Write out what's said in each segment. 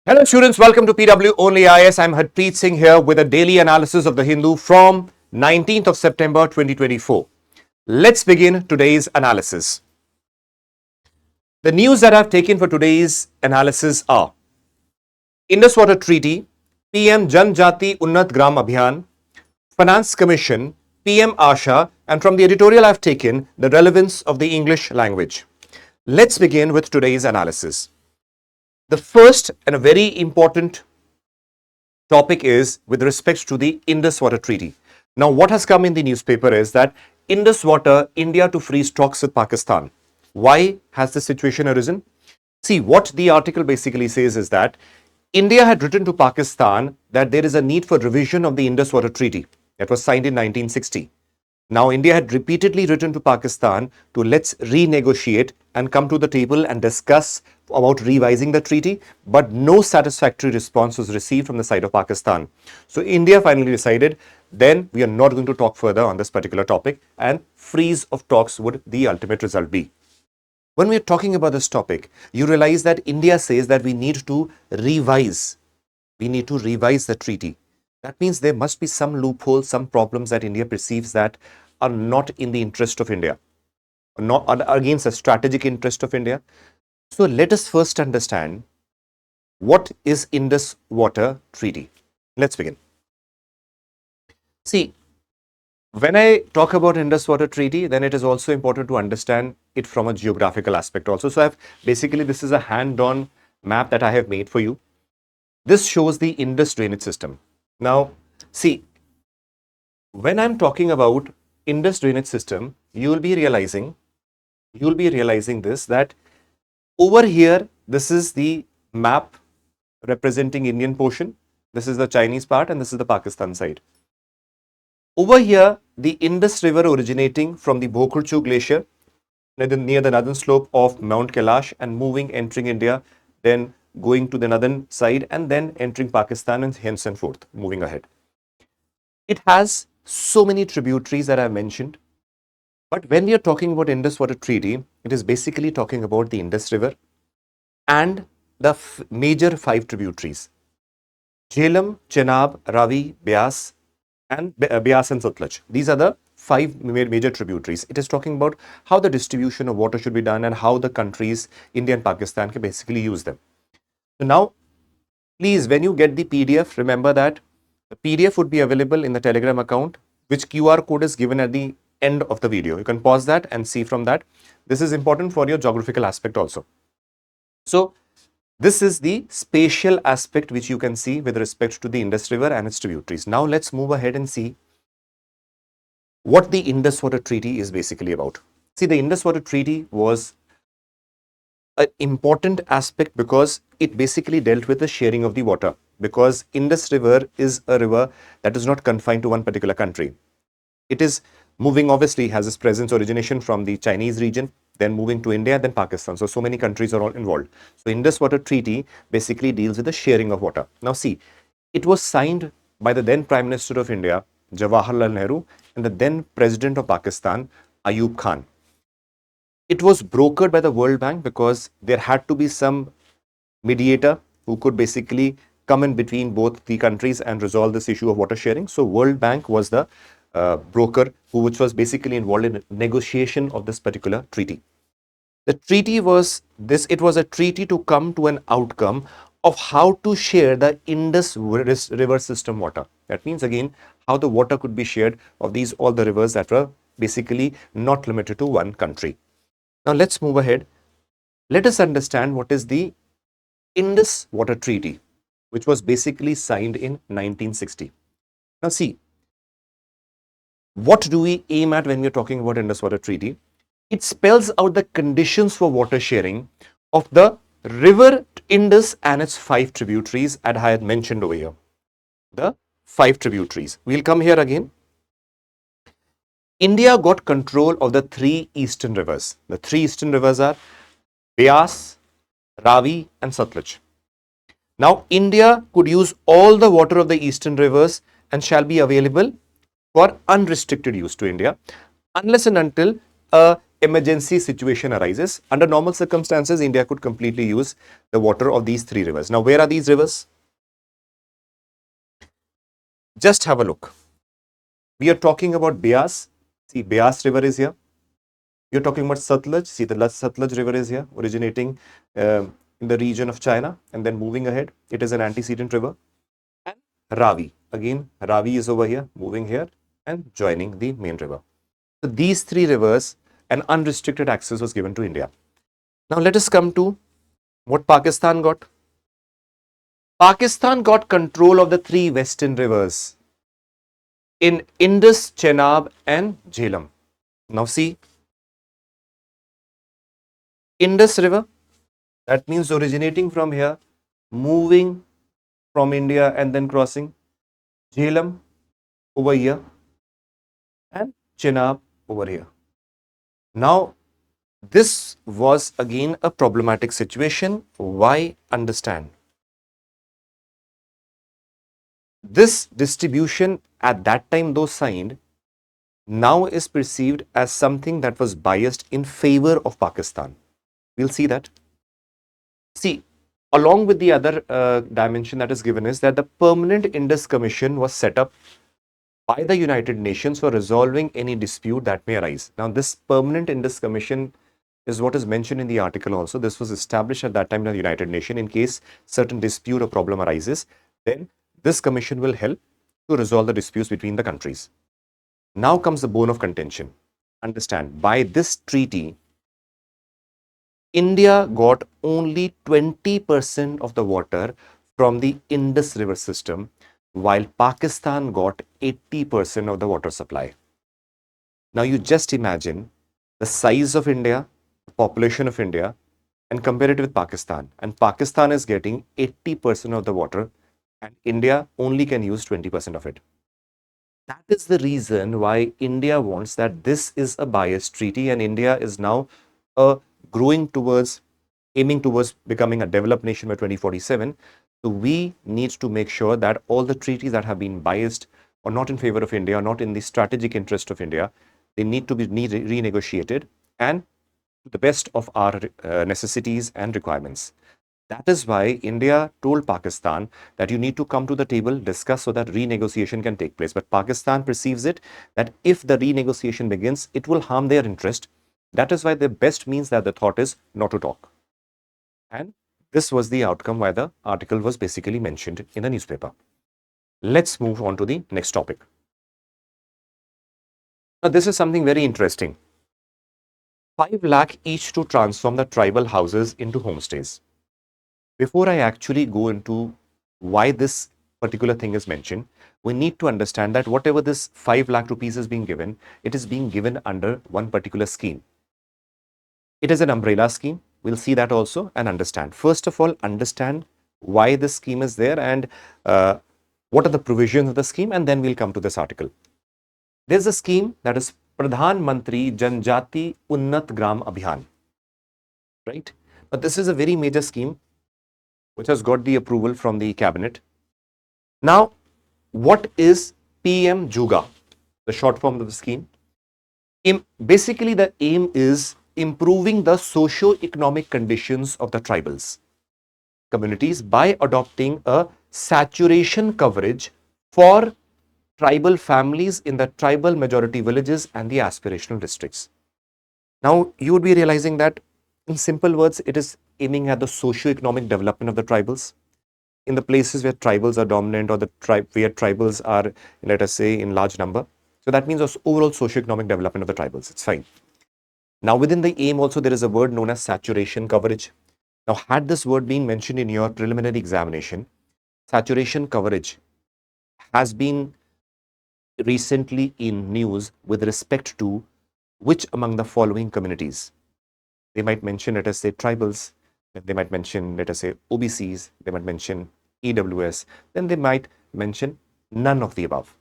Hello students, welcome to PW OnlyIAS. I'm Harpreet Singh here with a daily analysis of the Hindu from 19th of September 2024. Let's begin today's analysis. The news that I've taken for today's analysis are Indus Water Treaty, PM-Janjati Unnat Abhiyan, Finance Commission, PM-AASHA, and from the editorial I've taken, the relevance of the English language. Let's begin with today's analysis. The first and a very important topic is with respect to the Indus Water Treaty. Now, what has come in the newspaper is that Indus Water, India to freeze talks with Pakistan. Why has this situation arisen? See, what the article basically says is that India had written to Pakistan that there is a need for revision of the Indus Water Treaty that was signed in 1960. Now, India had repeatedly written to Pakistan to let's renegotiate and come to the table and discuss about revising the treaty, but no satisfactory response was received from the side of Pakistan. So, India finally decided then we are not going to talk further on this particular topic, and freeze of talks would the ultimate result be. When we are talking about this topic, you realize that India says that we need to revise the treaty. That means there must be some loopholes, some problems that India perceives that are not in the interest of India, not against the strategic interest of India. So let us first understand what is Indus Water Treaty. Let's begin. See, when I talk about Indus Water Treaty, then it is also important to understand it from a geographical aspect also. So this is a hand-drawn map that I have made for you. This shows the Indus drainage system. Now, see, when I'm talking about Indus drainage system, you will be realizing this, that over here, this is the map representing Indian portion. This is the Chinese part and this is the Pakistan side. Over here, the Indus River originating from the Bhokurchu Glacier near the northern slope of Mount Kailash and entering India, then going to the northern side and then entering Pakistan and hence and forth, moving ahead. It has so many tributaries that I mentioned, but when we are talking about Indus Water Treaty, it is basically talking about the Indus River and the major 5 tributaries: Jhelum, Chenab, Ravi, Beas and Sutlej. These are the 5 major tributaries. It is talking about how the distribution of water should be done and how the countries, India and Pakistan, can basically use them. So now, please, when you get the PDF, remember that the PDF would be available in the Telegram account, which QR code is given at the end of the video. You can pause that and see from that. This is important for your geographical aspect also. So, this is the spatial aspect which you can see with respect to the Indus River and its tributaries. Now, let's move ahead and see what the Indus Water Treaty is basically about. See, the Indus Water Treaty was an important aspect because it basically dealt with the sharing of the water, because Indus River is a river that is not confined to one particular country. It is moving, obviously has its presence origination from the Chinese region, then moving to India, then Pakistan. So many countries are all involved. So Indus Water Treaty basically deals with the sharing of water. Now see, it was signed by the then Prime Minister of India, Jawaharlal Nehru, and the then President of Pakistan, Ayub Khan. It was brokered by the World Bank because there had to be some mediator who could basically come in between both the countries and resolve this issue of water sharing. So World Bank was the broker which was basically involved in negotiation of this particular treaty. The treaty was this: it was a treaty to come to an outcome of how to share the Indus river system water. That means again how the water could be shared of all the rivers that were basically not limited to one country. Now let's move ahead. Let us understand what is the Indus Water Treaty, which was basically signed in 1960. Now see, what do we aim at when we are talking about Indus Water Treaty? It spells out the conditions for water sharing of the river Indus and its 5 tributaries that I had mentioned over here. The 5 tributaries. We'll come here again. India got control of the 3 eastern rivers. The 3 eastern rivers are Beas, Ravi and Sutlej. Now, India could use all the water of the eastern rivers and shall be available for unrestricted use to India unless and until emergency situation arises, under normal circumstances, India could completely use the water of these three rivers. Now, where are these rivers? Just have a look. We are talking about Beas. See, Beas river is here. You're talking about Satluj. See, the Satluj river is here, originating in the region of China, and then moving ahead, it is an antecedent river. And Ravi, again, Ravi is over here, moving here and joining the main river. So these three rivers, an unrestricted access was given to India. Now let us come to what Pakistan got. Pakistan got control of the three western rivers in Indus, Chenab and Jhelum. Now see, Indus river, that means originating from here, moving from India and then crossing Jhelum over here and Chenab over here. Now, this was again a problematic situation. Why? Understand. This distribution at that time, though signed, now is perceived as something that was biased in favor of Pakistan. We'll see that. See, along with the other dimension that is given is that the Permanent Indus Commission was set up by the United Nations for resolving any dispute that may arise. Now, this Permanent Indus Commission is what is mentioned in the article also. This was established at that time by the United Nations in case certain dispute or problem arises. Then this commission will help to resolve the disputes between the countries. Now comes the bone of contention. Understand, by this treaty, India got only 20% of the water from the Indus River system, while Pakistan got 80% of the water supply. Now you just imagine the size of India, the population of India, and compare it with Pakistan. And Pakistan is getting 80% of the water, and India only can use 20% of it. That is the reason why India wants that this is a biased treaty, and India is now growing towards, aiming towards becoming a developed nation by 2047. So we need to make sure that all the treaties that have been biased or not in favor of India, or not in the strategic interest of India, they need to be renegotiated and to the best of our necessities and requirements. That is why India told Pakistan that you need to come to the table, discuss so that renegotiation can take place. But Pakistan perceives it that if the renegotiation begins, it will harm their interest. That is why the best means that the thought is not to talk. And this was the outcome why the article was basically mentioned in the newspaper. Let's move on to the next topic. Now, this is something very interesting. 5 lakh each to transform the tribal houses into homestays. Before I actually go into why this particular thing is mentioned, we need to understand that whatever this 5 lakh rupees is being given, it is being given under one particular scheme. It is an umbrella scheme. We'll see that also and understand. First of all, understand why this scheme is there and what are the provisions of the scheme, and then we'll come to this article. There's a scheme that is Pradhan Mantri Janjati Unnat Gram Abhiyan. Right? But this is a very major scheme which has got the approval from the cabinet. Now, what is PM-JUGA, the short form of the scheme? Basically, the aim is improving the socio-economic conditions of the tribals communities by adopting a saturation coverage for tribal families in the tribal majority villages and the aspirational districts. Now, you would be realizing that in simple words, it is aiming at the socio-economic development of the tribals in the places where tribals are dominant, or the where tribals are, let us say, in large number. So that means overall socio-economic development of the tribals. It's fine. Now, within the aim also, there is a word known as saturation coverage. Now, had this word been mentioned in your preliminary examination, saturation coverage has been recently in news with respect to which among the following communities. They might mention, let us say, tribals, they might mention, let us say, OBCs, they might mention EWS, then they might mention none of the above.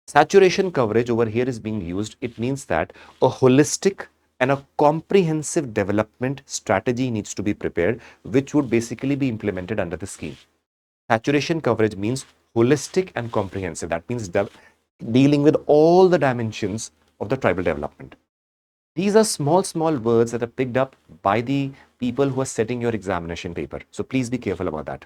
Saturation coverage over here is being used. It means that a holistic and a comprehensive development strategy needs to be prepared, which would basically be implemented under the scheme. Saturation coverage means holistic and comprehensive. That means dealing with all the dimensions of the tribal development. These are small words that are picked up by the people who are setting your examination paper. So please be careful about that.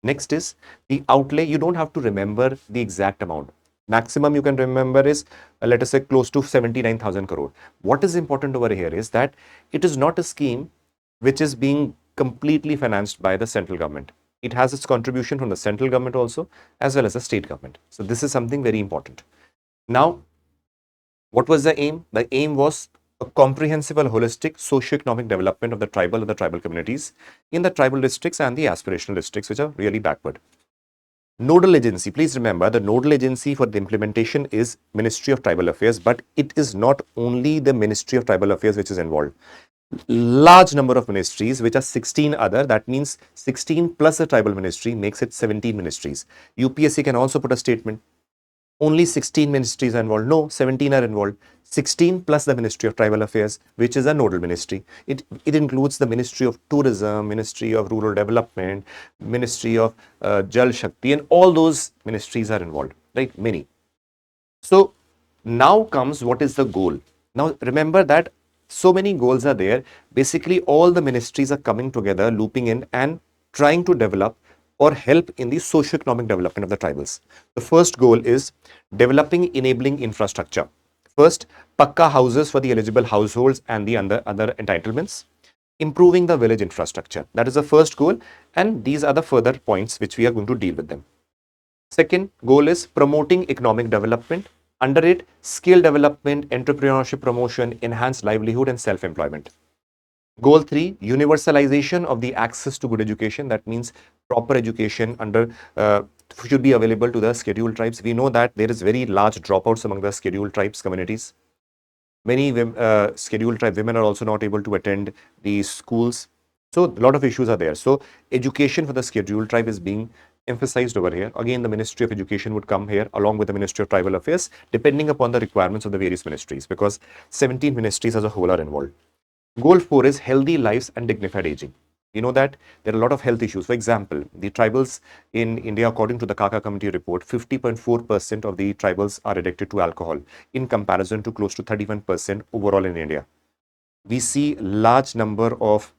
Next is the outlay. You don't have to remember the exact amount. Maximum you can remember is, let us say, close to 79,000 crore. What is important over here is that it is not a scheme which is being completely financed by the central government. It has its contribution from the central government also, as well as the state government. So this is something very important. Now, what was the aim? The aim was a comprehensive and holistic socio-economic development of the tribal communities in the tribal districts and the aspirational districts, which are really backward. Nodal agency, please remember the nodal agency for the implementation is Ministry of Tribal Affairs, but it is not only the Ministry of Tribal Affairs which is involved. Large number of ministries, which are 16 other, that means 16 plus a tribal ministry makes it 17 ministries. UPSC can also put a statement, only 16 ministries are involved. No, 17 are involved. 16 plus the Ministry of Tribal Affairs, which is a nodal ministry. It includes the Ministry of Tourism, Ministry of Rural Development, Ministry of Jal Shakti, and all those ministries are involved, right? Many. So now comes what is the goal. Now remember that so many goals are there. Basically, all the ministries are coming together, looping in and trying to develop or help in the socio-economic development of the tribals. The first goal is developing enabling infrastructure. First, pakka houses for the eligible households and the other entitlements. Improving the village infrastructure. That is the first goal, and these are the further points which we are going to deal with them. Second goal is promoting economic development. Under it, skill development, entrepreneurship promotion, enhanced livelihood and self-employment. Goal 3, universalization of the access to good education. That means proper education should be available to the scheduled tribes. We know that there is very large dropouts among the scheduled tribes communities. Many scheduled tribe women are also not able to attend these schools. So a lot of issues are there. So education for the scheduled tribe is being emphasized over here. Again, the Ministry of Education would come here along with the Ministry of Tribal Affairs, depending upon the requirements of the various ministries, because 17 ministries as a whole are involved. Goal 4 is healthy lives and dignified aging. You know that there are a lot of health issues. For example, the tribals in India, according to the Kaka Committee report, 50.4% of the tribals are addicted to alcohol in comparison to close to 31% overall in India. We see large number of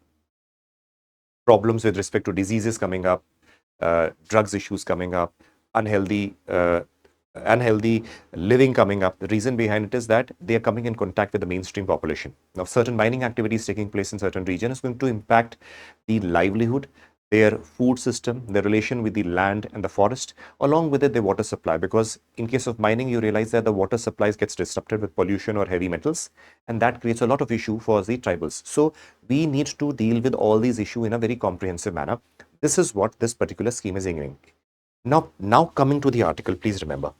problems with respect to diseases coming up, drugs issues coming up, unhealthy living coming up. The reason behind it is that they are coming in contact with the mainstream population. Now, certain mining activities taking place in certain regions is going to impact the livelihood, their food system, their relation with the land and the forest, along with it, their water supply. Because in case of mining, you realize that the water supplies gets disrupted with pollution or heavy metals, and that creates a lot of issue for the tribals. So we need to deal with all these issues in a very comprehensive manner. This is what this particular scheme is aiming. Now coming to the article, please remember,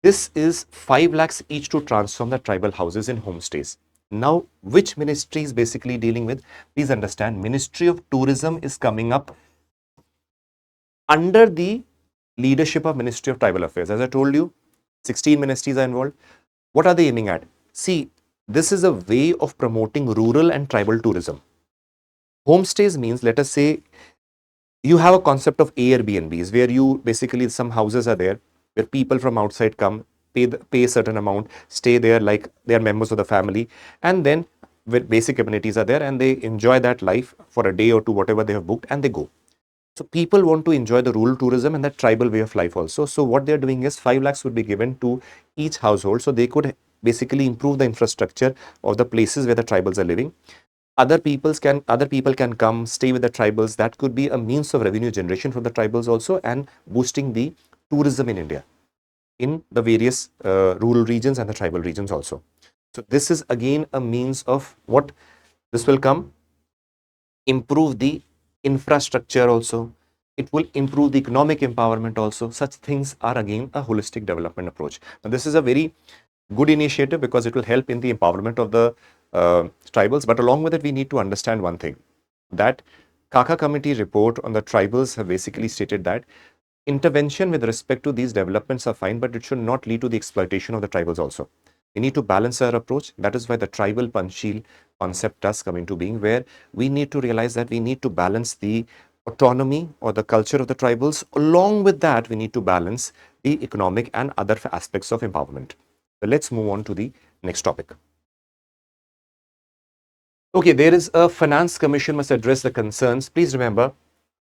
this is 5 lakhs each to transform the tribal houses in homestays. Now, which ministry is basically dealing with? Please understand, Ministry of Tourism is coming up under the leadership of Ministry of Tribal Affairs. As I told you, 16 ministries are involved. What are they aiming at? See, this is a way of promoting rural and tribal tourism. Homestays means, let us say, you have a concept of Airbnbs where you basically, some houses are there where people from outside come, pay a certain amount, stay there like they are members of the family, and then with basic amenities are there and they enjoy that life for a day or two, whatever they have booked, and they go. So people want to enjoy the rural tourism and that tribal way of life also. So what they're doing is 5 lakhs would be given to each household so they could basically improve the infrastructure of the places where the tribals are living. Other people can come stay with the tribals. That could be a means of revenue generation for the tribals also, and boosting the tourism in India in the various rural regions and the tribal regions also. So this is again a means of what this will come, improve the infrastructure also. It will improve the economic empowerment also. Such things are again a holistic development approach. Now this is a very good initiative because it will help in the empowerment of the tribals. But along with it, we need to understand one thing, that Kaka Committee report on the tribals have basically stated that intervention with respect to these developments are fine, but it should not lead to the exploitation of the tribals also. We need to balance our approach. That is why the tribal Panchsheel concept does come into being, where we need to realize that we need to balance the autonomy or the culture of the tribals. Along with that, we need to balance the economic and other aspects of empowerment. So let's move on to the next topic. Okay, there is a finance commission must address the concerns. Please remember,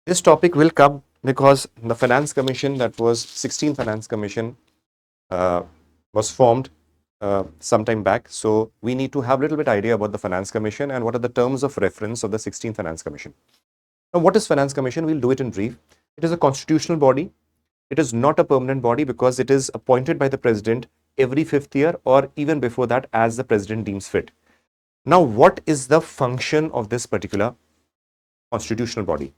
this topic will come because the finance commission, that was 16th finance commission, uh, was formed some time back. So we need to have a little bit idea about the finance commission and what are the terms of reference of the 16th finance commission. Now, what is finance commission? We'll do it in brief. It is a constitutional body. It is not a permanent body because it is appointed by the president every 5th year or even before that as the president deems fit. Now, what is the function of this particular constitutional body?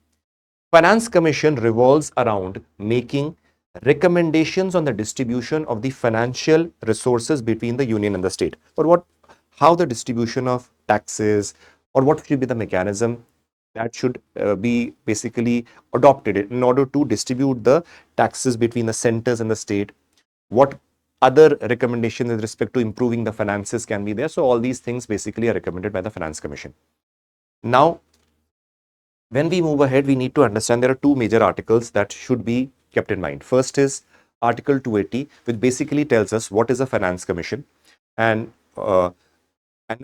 Finance Commission revolves around making recommendations on the distribution of the financial resources between the union and the state. Or how the distribution of taxes, or what should be the mechanism that should be basically adopted in order to distribute the taxes between the centers and the state. What other recommendations with respect to improving the finances can be there. So all these things basically are recommended by the Finance Commission. Now, when we move ahead, we need to understand there are two major articles that should be kept in mind. First is Article 280, which basically tells us what is a finance commission and a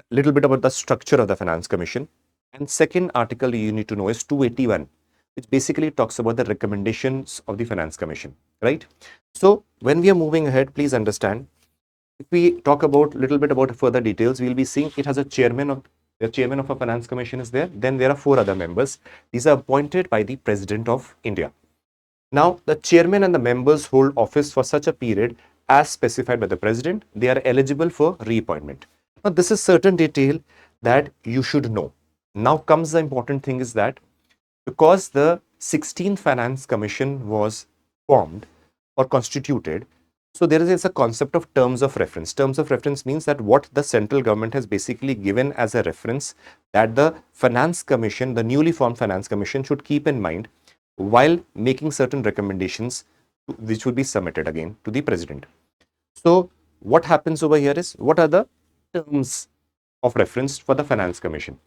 little bit about the structure of the finance commission. And second article you need to know is 281, which basically talks about the recommendations of the finance commission, right? So when we are moving ahead, please understand, if we talk about a little bit about further details, we'll be seeing it has a chairman of the chairman of a finance commission is there. Then there are 4 other members. These are appointed by the President of India. Now, the chairman and the members hold office for such a period as specified by the president. They are eligible for reappointment. Now, this is certain detail that you should know. Now comes the important thing is that because the 16th Finance Commission was formed or constituted, so there is a concept of terms of reference. Terms of reference means that what the central government has basically given as a reference that the Finance Commission, the newly formed Finance Commission, should keep in mind while making certain recommendations which would be submitted again to the president. So what happens over here is, what are the terms of reference for the Finance Commission?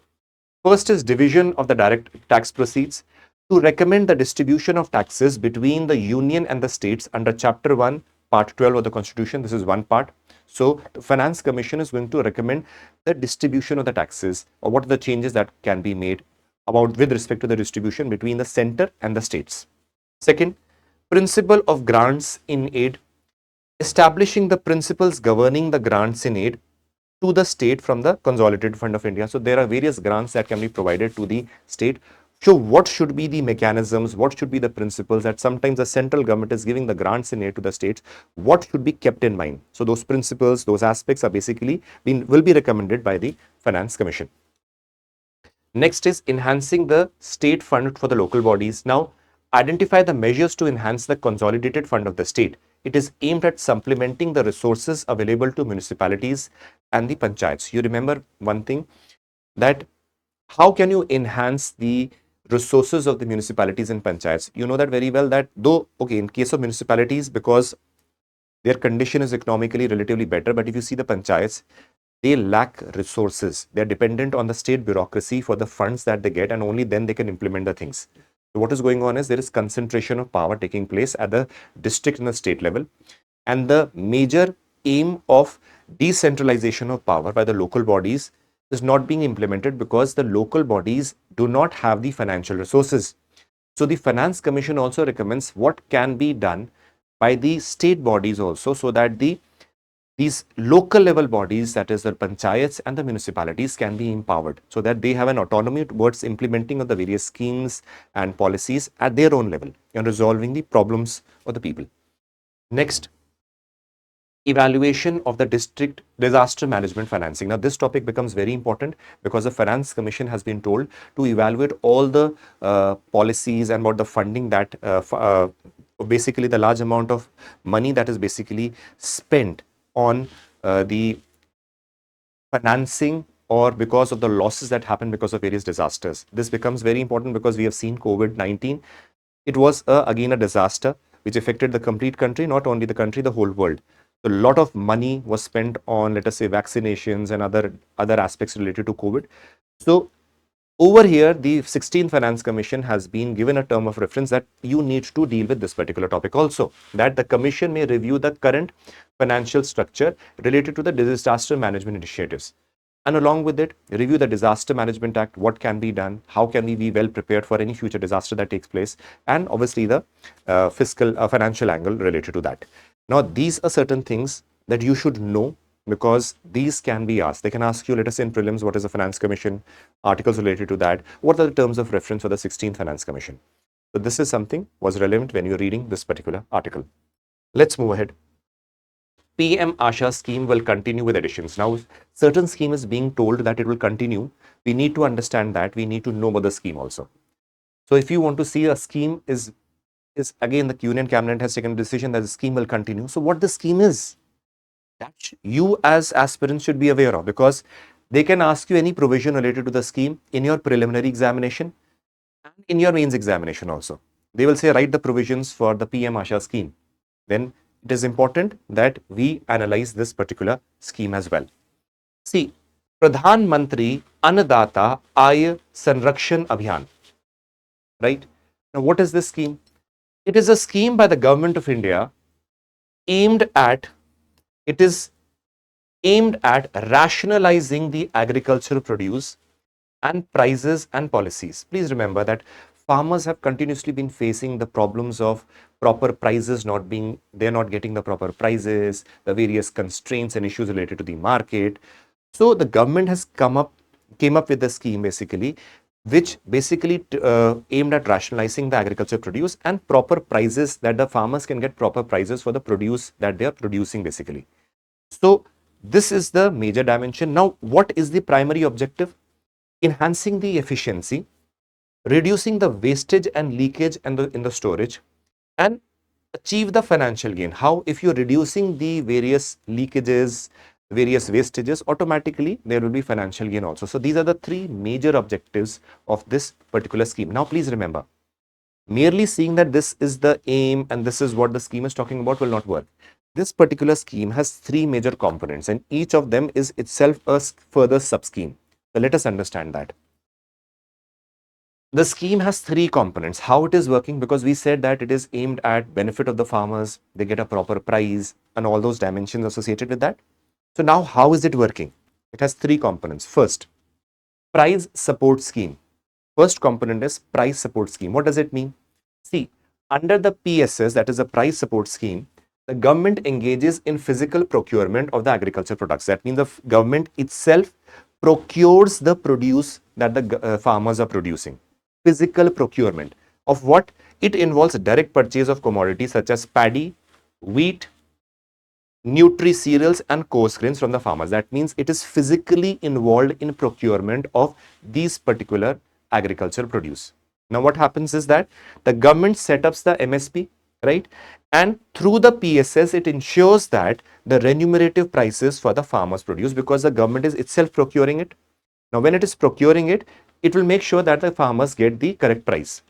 First is division of the direct tax proceeds to recommend the distribution of taxes between the union and the states under Chapter 1, Part 12 of the Constitution. This is one part. So the Finance Commission is going to recommend the distribution of the taxes, or what are the changes that can be made about with respect to the distribution between the center and the states. Second, principle of grants in aid, establishing the principles governing the grants in aid to the state from the Consolidated Fund of India. So there are various grants that can be provided to the state. So what should be the mechanisms, what should be the principles that sometimes the central government is giving the grants in aid to the states, what should be kept in mind? So those principles, those aspects are basically will be recommended by the Finance Commission. Next is enhancing the state fund for the local bodies. Now, identify the measures to enhance the consolidated fund of the state. It is aimed at supplementing the resources available to municipalities and the panchayats. You remember one thing, that how can you enhance the resources of the municipalities and panchayats? You know that very well that though, okay, in case of municipalities, because their condition is economically relatively better, but if you see the panchayats, they lack resources. They're dependent on the state bureaucracy for the funds that they get, and only then they can implement the things. So what is going on is there is concentration of power taking place at the district and the state level, and the major aim of decentralization of power by the local bodies is not being implemented because the local bodies do not have the financial resources. So the Finance Commission also recommends what can be done by the state bodies also, so that these local level bodies, that is the panchayats and the municipalities, can be empowered so that they have an autonomy towards implementing of the various schemes and policies at their own level and resolving the problems of the people. Next, evaluation of the district disaster management financing. Now, this topic becomes very important because the Finance Commission has been told to evaluate all the policies and about the funding that basically the large amount of money that is basically spent on the financing or because of the losses that happen because of various disasters. This becomes very important because we have seen COVID-19. It was again a disaster which affected the complete country, not only the country, the whole world. A lot of money was spent on, let us say, vaccinations and other aspects related to COVID. So over here, the 16th Finance Commission has been given a term of reference that you need to deal with this particular topic also, that the Commission may review the current financial structure related to the disaster management initiatives. And along with it, review the Disaster Management Act, what can be done, how can we be well prepared for any future disaster that takes place, and obviously the financial angle related to that. Now, these are certain things that you should know because these can be asked. They can ask you, let us say in prelims, what is the Finance Commission, articles related to that, what are the terms of reference for the 16th Finance Commission. So this is something was relevant when you're reading this particular article. Let's move ahead. PM-AASHA scheme will continue with additions. Now, certain scheme is being told that it will continue. We need to understand that. We need to know about the scheme also. So if you want to see a scheme is again, the Union Cabinet has taken a decision that the scheme will continue. So what the scheme is, that you as aspirants should be aware of, because they can ask you any provision related to the scheme in your preliminary examination and in your mains examination also. They will say, write the provisions for the PM-AASHA scheme. Then it is important that we analyze this particular scheme as well. See, Pradhan Mantri Annadata Aay Sanrakshan Abhiyan. Right? Now, what is this scheme? It is a scheme by the government of India aimed at rationalizing the agricultural produce and prices and policies. Please remember that farmers have continuously been facing the problems of proper prices they're not getting the proper prices, the various constraints and issues related to the market. So the government has came up with a scheme basically, which basically aimed at rationalizing the agriculture produce and proper prices, that the farmers can get proper prices for the produce that they are producing basically. So this is the major dimension. Now, what is the primary objective? Enhancing the efficiency, reducing the wastage and leakage in the storage, and achieve the financial gain. How? If you're reducing the various leakages, various wastages, automatically there will be financial gain also. So these are the three major objectives of this particular scheme. Now, please remember, merely seeing that this is the aim and this is what the scheme is talking about will not work. This particular scheme has three major components and each of them is itself a further sub-scheme. So let us understand that. The scheme has three components. How it is working, because we said that it is aimed at benefit of the farmers, they get a proper price and all those dimensions associated with that. So now how is it working? It has three components. First, price support scheme. First component is price support scheme. What does it mean? See, under the PSS, that is a price support scheme, the government engages in physical procurement of the agriculture products. That means the government itself procures the produce that the farmers are producing. Physical procurement of what? It involves direct purchase of commodities such as paddy, wheat, nutri-cereals and coarse grains from the farmers. That means it is physically involved in procurement of these particular agricultural produce. Now what happens is that the government sets up the MSP, right? And through the PSS, it ensures that the remunerative prices for the farmers produce, because the government is itself procuring it. Now when it is procuring it, it will make sure that the farmers get the correct price.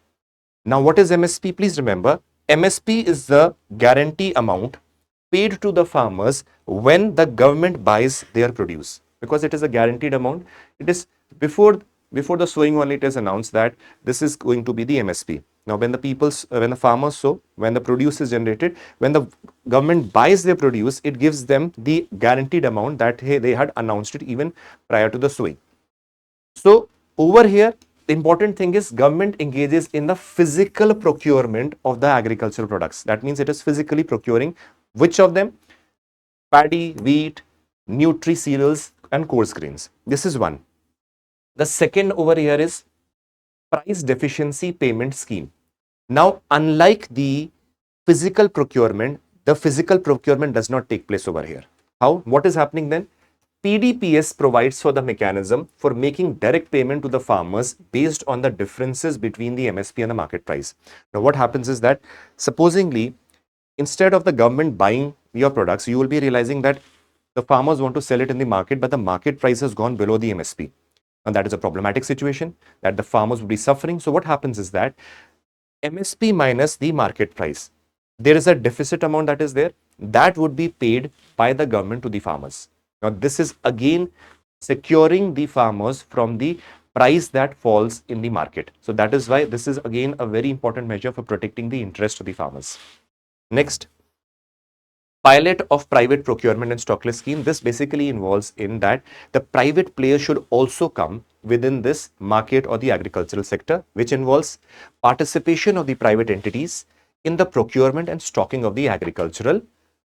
Now what is MSP? Please remember, MSP is the guarantee amount paid to the farmers when the government buys their produce, because it is a guaranteed amount. It is before the sowing only it is announced that this is going to be the MSP. Now when the farmers sow, when the produce is generated, when the government buys their produce, it gives them the guaranteed amount that, hey, they had announced it even prior to the sowing. So over here, the important thing is government engages in the physical procurement of the agricultural products. That means it is physically procuring which of them? Paddy, wheat, nutri-cereals and coarse grains. This is one. The second over here is price deficiency payment scheme. Now, unlike the physical procurement does not take place over here. How? What is happening then? PDPS provides for the mechanism for making direct payment to the farmers based on the differences between the MSP and the market price. Now, what happens is that supposingly, instead of the government buying your products, you will be realizing that the farmers want to sell it in the market, but the market price has gone below the MSP. And that is a problematic situation that the farmers would be suffering. So what happens is that MSP minus the market price, there is a deficit amount that is there that would be paid by the government to the farmers. Now, this is again securing the farmers from the price that falls in the market. So that is why this is again a very important measure for protecting the interest of the farmers. Next, pilot of private procurement and stocklist scheme. This basically involves in that the private players should also come within this market or the agricultural sector, which involves participation of the private entities in the procurement and stocking of the agricultural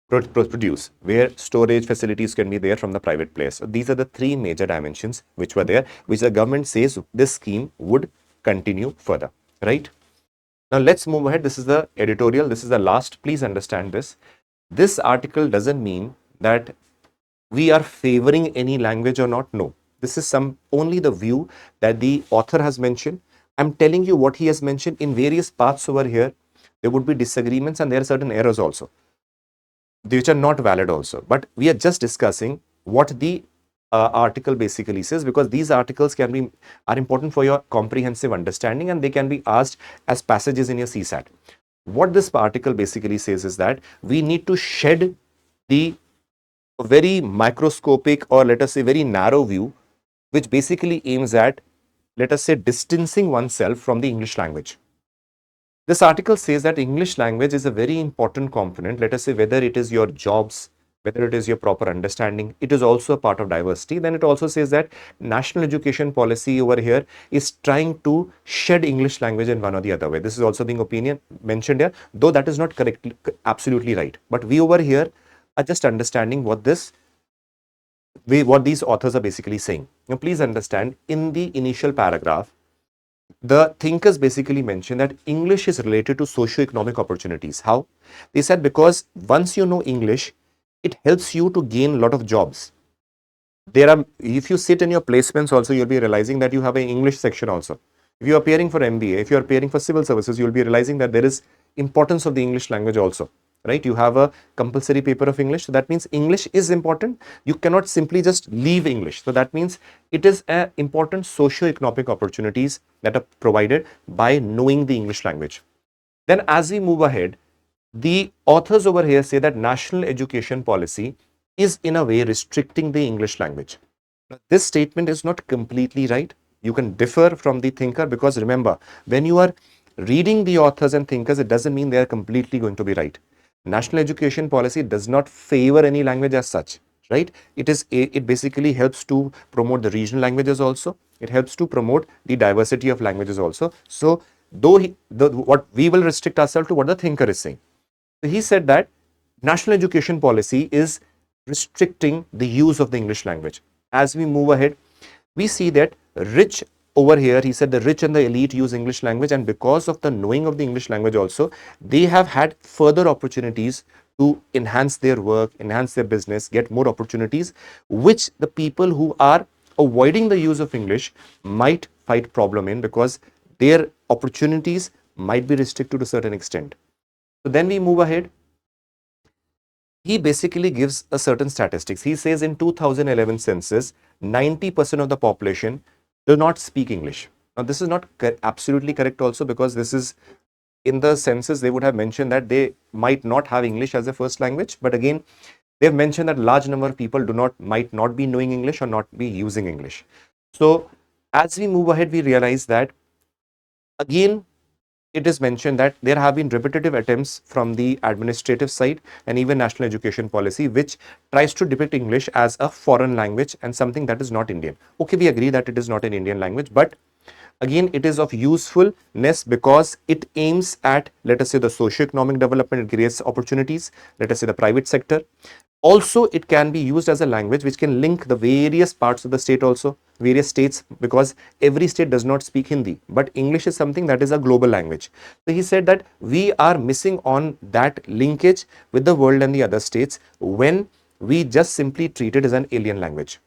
produce, where storage facilities can be there from the private players. So these are the three major dimensions which were there, which the government says this scheme would continue further, right? Now let's move ahead. This is the editorial. This is the last. Please understand this. This article doesn't mean that we are favoring any language or not. No, this is only the view that the author has mentioned. I'm telling you what he has mentioned. In various parts over here, there would be disagreements and there are certain errors also, which are not valid also. But we are just discussing what the article basically says, because these articles are important for your comprehensive understanding and they can be asked as passages in your CSAT. What this article basically says is that we need to shed the very microscopic, or let us say very narrow view, which basically aims at, let us say, distancing oneself from the English language. This article says that English language is a very important component, let us say, whether it is your jobs, whether it is your proper understanding, it is also a part of diversity. Then it also says that national education policy over here is trying to shed English language in one or the other way. This is also being opinion mentioned here, though that is not correctly, absolutely right. But we over here are just understanding what these authors are basically saying. Now, please understand, in the initial paragraph, the thinkers basically mentioned that English is related to socio-economic opportunities. How? They said because once you know English, it helps you to gain a lot of jobs. If you sit in your placements also, you'll be realizing that you have an English section also. If you are appearing for MBA, if you are appearing for civil services, you'll be realizing that there is importance of the English language also, right? You have a compulsory paper of English. So that means English is important. You cannot simply just leave English. So that means it is an important socio-economic opportunities that are provided by knowing the English language. Then as we move ahead, the authors over here say that national education policy is in a way restricting the English language. Now, this statement is not completely right. You can differ from the thinker, because remember, when you are reading the authors and thinkers, it doesn't mean they are completely going to be right. National education policy does not favor any language as such, right? It basically helps to promote the regional languages also. It helps to promote the diversity of languages also. So though what we will restrict ourselves to what the thinker is saying. So he said that national education policy is restricting the use of the English language. As we move ahead, we see that rich over here, he said the rich and the elite use English language, and because of the knowing of the English language also, they have had further opportunities to enhance their work, enhance their business, get more opportunities, which the people who are avoiding the use of English might find problem in, because their opportunities might be restricted to a certain extent. So then we move ahead. He basically gives a certain statistics. He says in 2011 census, 90% of the population do not speak English. Now, this is not absolutely correct also, because this is in the census, they would have mentioned that they might not have English as a first language. But again, they've mentioned that large number of people might not be knowing English or not be using English. So as we move ahead, we realize that again, it is mentioned that there have been repetitive attempts from the administrative side and even national education policy, which tries to depict English as a foreign language and something that is not Indian. Okay, we agree that it is not an Indian language, but again, it is of usefulness because it aims at, let us say, the socio-economic development. It creates opportunities, let us say the private sector. Also, it can be used as a language which can link the various parts of the state also, various states, because every state does not speak Hindi, but English is something that is a global language. So he said that we are missing on that linkage with the world and the other states when we just simply treat it as an alien language.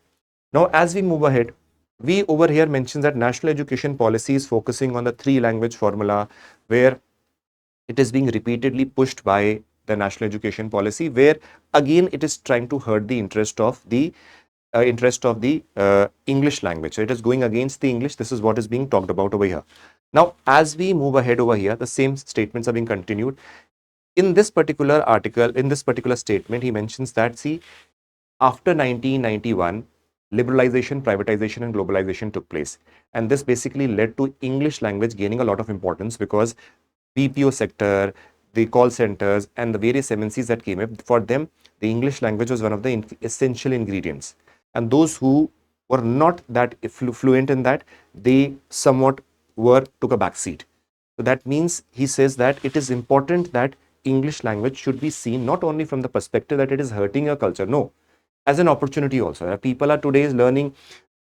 Now, as we move ahead, we over here mentions that national education policy is focusing on the 3-language formula, where it is being repeatedly pushed by the national education policy, where again it is trying to hurt the interest of the English language. So it is going against the English. This is what is being talked about over here. Now, as we move ahead over here, the same statements are being continued. In this particular article, in this particular statement, he mentions that, see, after 1991, liberalization, privatization, and globalization took place. And this basically led to English language gaining a lot of importance, because BPO sector, the call centers and the various MNCs that came up, for them, the English language was one of the essential ingredients. And those who were not that fluent in that, they somewhat took a back seat. So that means he says that it is important that English language should be seen not only from the perspective that it is hurting your culture, no, as an opportunity also. People are today learning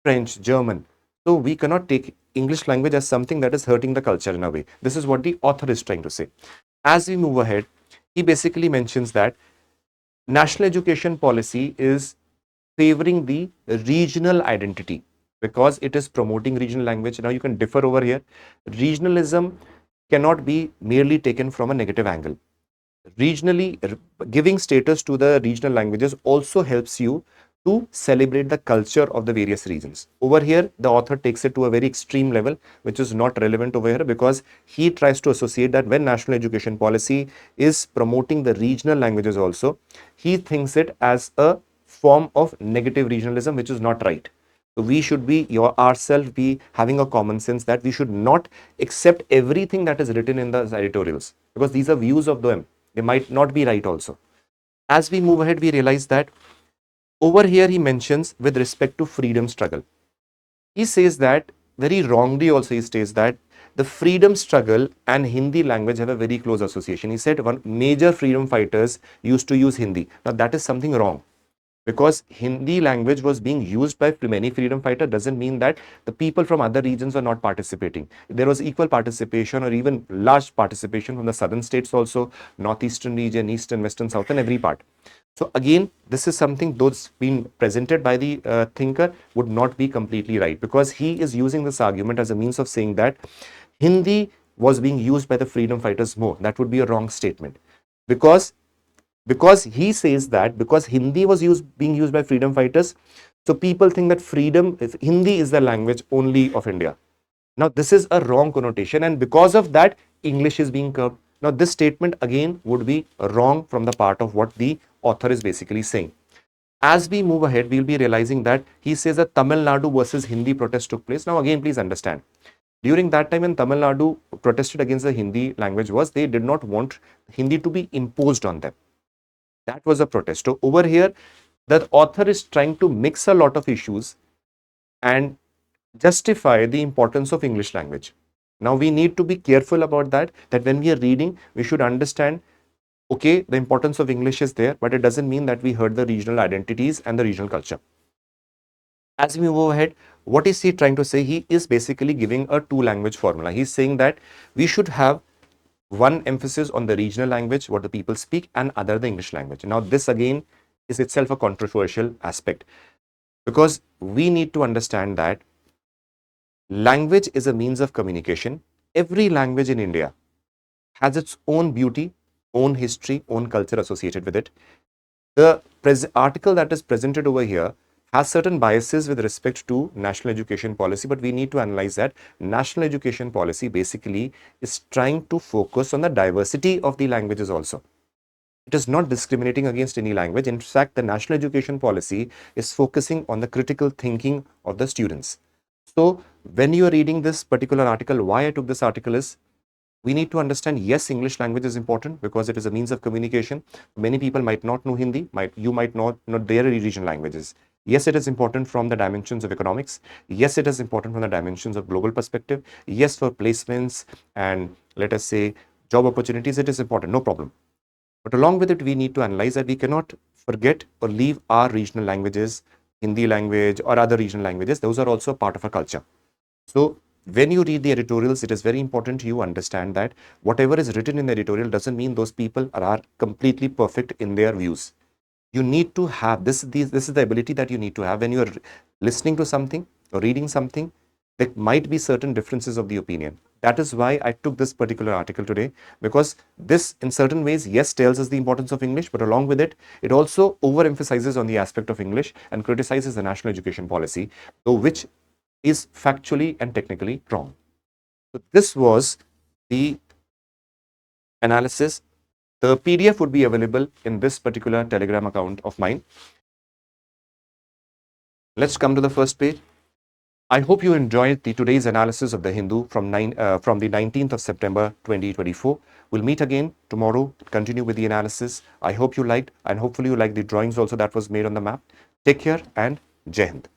French, German. So we cannot take English language as something that is hurting the culture in a way. This is what the author is trying to say. As we move ahead, he basically mentions that national education policy is favoring the regional identity because it is promoting regional language. Now you can differ over here. Regionalism cannot be merely taken from a negative angle. Regionally, giving status to the regional languages also helps you to celebrate the culture of the various regions. Over here, the author takes it to a very extreme level, which is not relevant over here because he tries to associate that when national education policy is promoting the regional languages also, he thinks it as a form of negative regionalism, which is not right. So we should be ourselves be having a common sense that we should not accept everything that is written in the editorials because these are views of them. They might not be right also. As we move ahead, we realize that over here he mentions with respect to freedom struggle. He says that very wrongly also he states that the freedom struggle and Hindi language have a very close association. He said one major freedom fighters used to use Hindi. Now that is something wrong. Because Hindi language was being used by many freedom fighters doesn't mean that the people from other regions are not participating. There was equal participation or even large participation from the southern states also, northeastern region, eastern, western, southern, every part. So again, this is something those being presented by the thinker would not be completely right because he is using this argument as a means of saying that Hindi was being used by the freedom fighters more. That would be a wrong statement because he says that because Hindi was being used by freedom fighters, so people think that Hindi is the language only of India. Now this is a wrong connotation, and because of that, English is being curbed. Now this statement again would be wrong from the part of what the author is basically saying. As we move ahead, we'll be realizing that he says that Tamil Nadu versus Hindi protest took place. Now again, please understand. During that time when Tamil Nadu protested against the Hindi language was they did not want Hindi to be imposed on them. That was a protest. So over here, the author is trying to mix a lot of issues and justify the importance of English language. Now we need to be careful about that when we are reading, we should understand, okay, the importance of English is there, but it doesn't mean that we hurt the regional identities and the regional culture. As we move ahead, what is he trying to say? He is basically giving a two-language formula. He's saying that we should have one emphasis on the regional language, what the people speak, and other the English language. Now, this again is itself a controversial aspect because we need to understand that language is a means of communication. Every language in India has its own beauty, own history, own culture associated with it. The article that is presented over here has certain biases with respect to national education policy, but we need to analyze that national education policy basically is trying to focus on the diversity of the languages also. It is not discriminating against any language. In fact, the national education policy is focusing on the critical thinking of the students. So when you are reading this particular article, why I took this article is we need to understand, yes, English language is important because it is a means of communication. Many people might not know Hindi, you might not know their regional languages. Yes, it is important from the dimensions of economics. Yes, it is important from the dimensions of global perspective. Yes, for placements and let us say job opportunities, it is important, no problem. But along with it, we need to analyze that we cannot forget or leave our regional languages, Hindi language or other regional languages. Those are also part of our culture. So when you read the editorials, it is very important you understand that whatever is written in the editorial doesn't mean those people are completely perfect in their views. You need to have this is the ability that you need to have when you are listening to something or reading something. There might be certain differences of the opinion. That is why I took this particular article today, because this in certain ways, yes, tells us the importance of English, but along with it, it also overemphasizes on the aspect of English and criticizes the national education policy, which is factually and technically wrong. So this was the analysis. The PDF would be available in this particular Telegram account of mine. Let's come to the first page. I hope you enjoyed today's analysis of the Hindu from the 19th of September 2024. We'll meet again tomorrow, continue with the analysis. I hope you liked, and hopefully you liked the drawings also that was made on the map. Take care and Jai Hind.